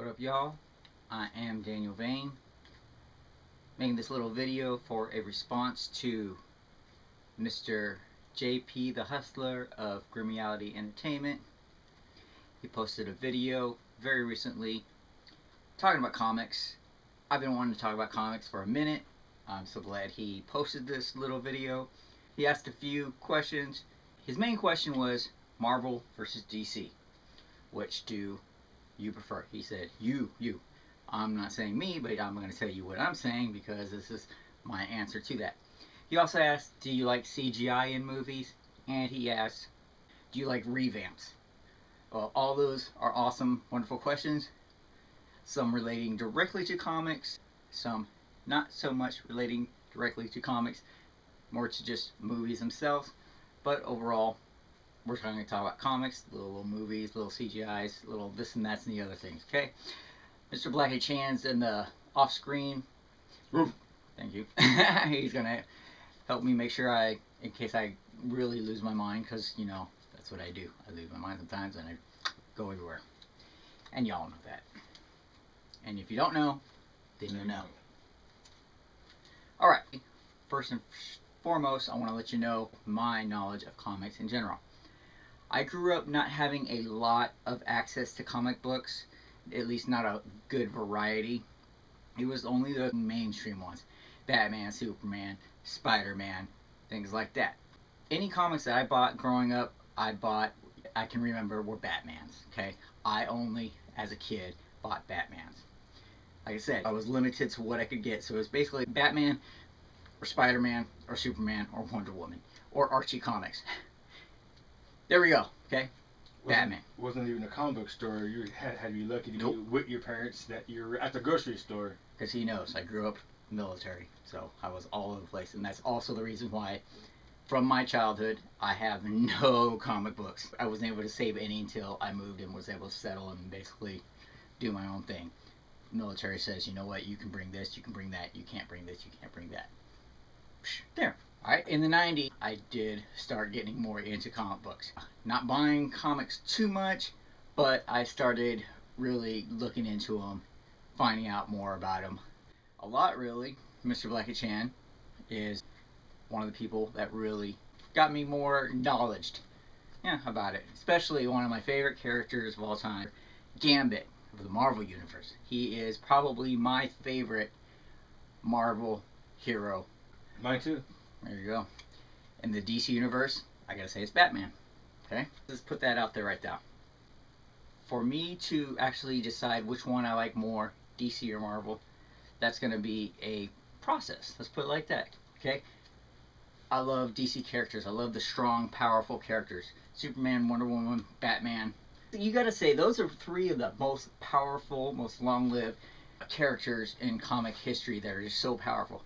What up, y'all? I am Daniel Vane, making this little video for a response to Mr. JP the Hustler of Grimreality Entertainment. He posted a video very recently talking about comics. I've been wanting to talk about comics for a minute. I'm so glad he posted this little video. He asked a few questions. His main question was Marvel versus DC. Which do you prefer? He said, you. I'm not saying me, but I'm going to tell you what I'm saying because this is my answer to that. He also asked, do you like CGI in movies? And he asked, do you like revamps? Well, all those are awesome, wonderful questions. Some relating directly to comics, some not so much relating directly to comics, more to just movies themselves. But overall, we're going to talk about comics, little movies, little CGIs, little this and that's and the other things, okay? Mr. Blackie Chan's in the off-screen. Thank you. He's going to help me make sure in case I really lose my mind, because, you know, that's what I do. I lose my mind sometimes and I go everywhere. And y'all know that. And if you don't know, then you know. Alright, first and foremost, I want to let you know my knowledge of comics in general. I grew up not having a lot of access to comic books, at least not a good variety. It was only the mainstream ones. Batman, Superman, Spider-Man, things like that. Any comics that I bought growing up, I can remember, were Batmans, okay? I only, as a kid, bought Batmans. Like I said, I was limited to what I could get, so it was basically Batman, or Spider-Man, or Superman, or Wonder Woman, or Archie Comics. There we go, okay? Batman. Wasn't even a comic book store. You had to be lucky to Nope. be with your parents that you're at the grocery store. Because he knows I grew up military, so I was all over the place. And that's also the reason why, from my childhood, I have no comic books. I wasn't able to save any until I moved and was able to settle and basically do my own thing. Military says, you know what, you can bring this, you can bring that, you can't bring this, you can't bring that. There. Alright, in the 90s, I did start getting more into comic books. Not buying comics too much, but I started really looking into them, finding out more about them. A lot, really. Mr. Blackie Chan is one of the people that really got me more knowledge about it. Especially one of my favorite characters of all time, Gambit of the Marvel Universe. He is probably my favorite Marvel hero. Mine too. There you go. In the DC universe, I gotta say it's Batman. Okay? Let's put that out there right now. For me to actually decide which one I like more, DC or Marvel, that's gonna be a process. Let's put it like that. Okay? I love DC characters. I love the strong, powerful characters. Superman, Wonder Woman, Batman. You gotta say, those are three of the most powerful, most long-lived characters in comic history that are just so powerful.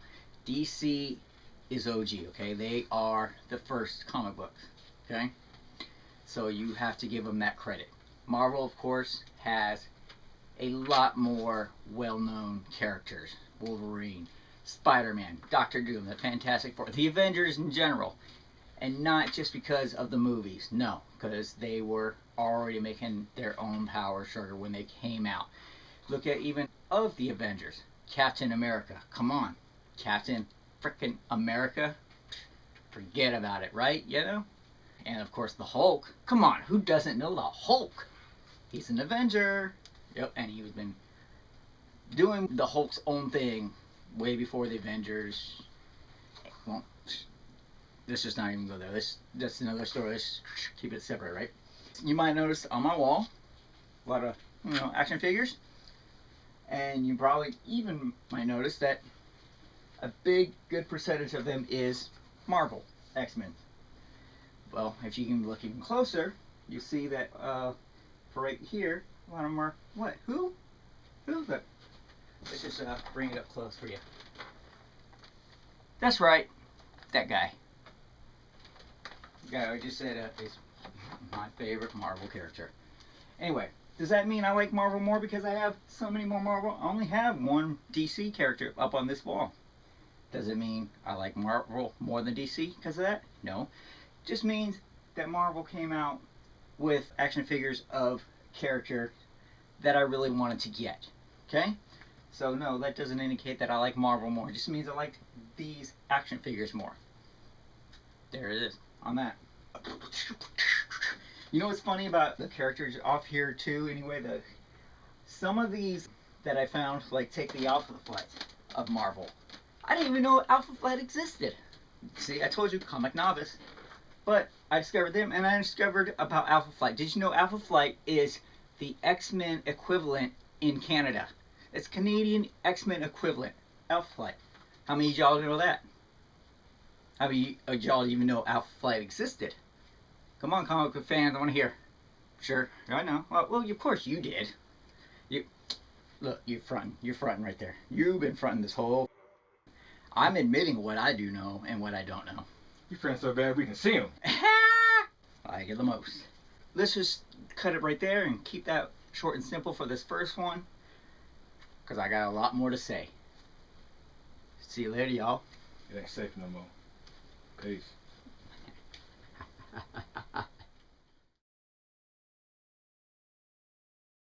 DC is OG, okay? They are the first comic books, okay? So you have to give them that credit. Marvel, of course, has a lot more well-known characters. Wolverine, Spider-Man, Doctor Doom, the Fantastic Four, the Avengers in general. And not just because of the movies, no, because they were already making their own power sugar when they came out. Look at even of the Avengers, Captain America, come on. Captain frickin' America, forget about it, right? You know? And of course the Hulk, come on, who doesn't know the Hulk? He's an Avenger. Yep, and he's been doing the Hulk's own thing way before the Avengers. Well, let's just not even go there. That's another story. Let's keep it separate, right? You might notice on my wall a lot of, action figures. And you probably even might notice that a good percentage of them is Marvel, X-Men. Well, if you can look even closer, you see that for right here, a lot of them are, what? Who? Look. Let's just bring it up close for you. That's right, that guy. The guy I just said is my favorite Marvel character. Anyway, does that mean I like Marvel more because I have so many more Marvel? I only have one DC character up on this wall. Does it mean I like Marvel more than DC because of that? No. It just means that Marvel came out with action figures of characters that I really wanted to get. Okay? So no, that doesn't indicate that I like Marvel more. It just means I like these action figures more. There it is on that. You know what's funny about the characters off here too? Anyway, some of these that I found, like take the Alpha Flight of Marvel. I didn't even know Alpha Flight existed. See, I told you, comic novice. But I discovered them, and I discovered about Alpha Flight. Did you know Alpha Flight is the X-Men equivalent in Canada? It's Canadian X-Men equivalent. Alpha Flight. How many of y'all know that? How many of y'all even know Alpha Flight existed? Come on, comic book fans, I want to hear. Sure, I know. Well, of course you did. Look, you're fronting right there. You've been fronting this whole. I'm admitting what I do know and what I don't know. Your friend's so bad we can see him. I get the most. Let's just cut it right there and keep that short and simple for this first one, because I got a lot more to say. See you later, y'all. It ain't safe no more. Peace.